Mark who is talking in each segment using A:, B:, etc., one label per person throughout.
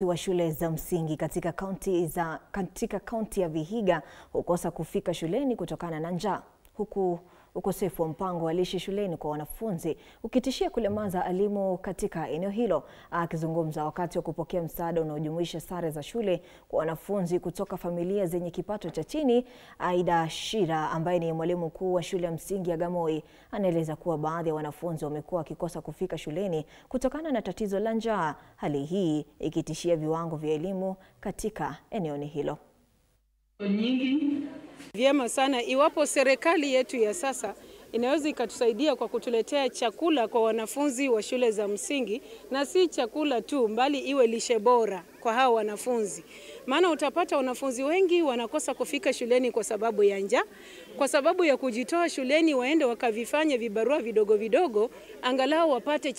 A: Wa shule za msingi katika kaunti ya Vihiga hukosa kufika shuleni kutokana na njaa, huku ukosefu wa mpango wa lishe shuleni kwa wanafunzi ukitishia kulemaza elimu katika eneo hilo. Akizungumza wakati wa kupokea msaada unaojumuisha sare za shule kwa wanafunzi kutoka familia zenye kipato cha chini, Aida Shira ambaye ni mwalimu mkuu wa shule ya msingi ya Gamoi anaeleza kuwa baadhi ya wanafunzi wamekuwa wakikosa kufika shuleni kutokana na tatizo la njaa, hali hii ikitishia viwango vya elimu katika eneo hilo.
B: Vyema sana iwapo serikali yetu ya sasa inaweza ikatusaidia kwa kutuletea chakula kwa wanafunzi wa shule za msingi, na si chakula tu bali iwe lishe bora kwa hao wanafunzi. Maana utapata wanafunzi wengi wanakosa kufika shuleni kwa sababu ya njaa, kwa sababu ya kujitoa shuleni waende wakavifanya vibarua vidogo vidogo angalau wapate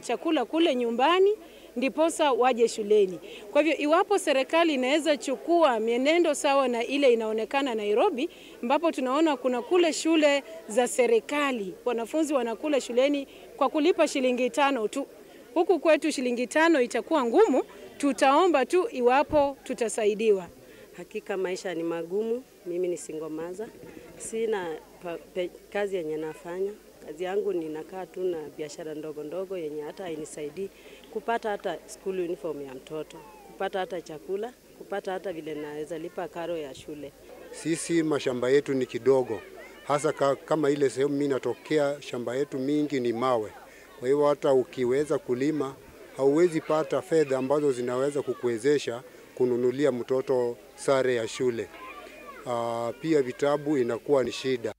B: chakula kule nyumbani ndiposa waje shuleni. Kwa hivyo iwapo serikali inaweza chukua mienendo sawa na ile inaonekana Nairobi, ambapo tunaona kuna kule shule za serikali wanafunzi wanakula shuleni kwa kulipa shilingi 5 tu. Huku kwetu shilingi 5 itakuwa ngumu, tutaomba tu iwapo tutasaidiwa.
C: Hakika maisha ni magumu, mimi ni single mother. Sina kazi yenye nafanya. Kazi yangu ninakaa tu na biashara ndogo ndogo yenye hata hainisaidii kupata hata school uniform ya mtoto, kupata hata chakula, kupata hata vile naweza lipa karo ya shule.
D: Sisi mashamba yetu ni kidogo, hasa kama ile sehemu mimi natokea, shamba yetu mingi ni mawe. Kwa hiyo hata ukiweza kulima hauwezi pata fedha ambazo zinaweza kukuwezesha kununulia mtoto sare ya shule. Pia vitabu inakuwa ni shida.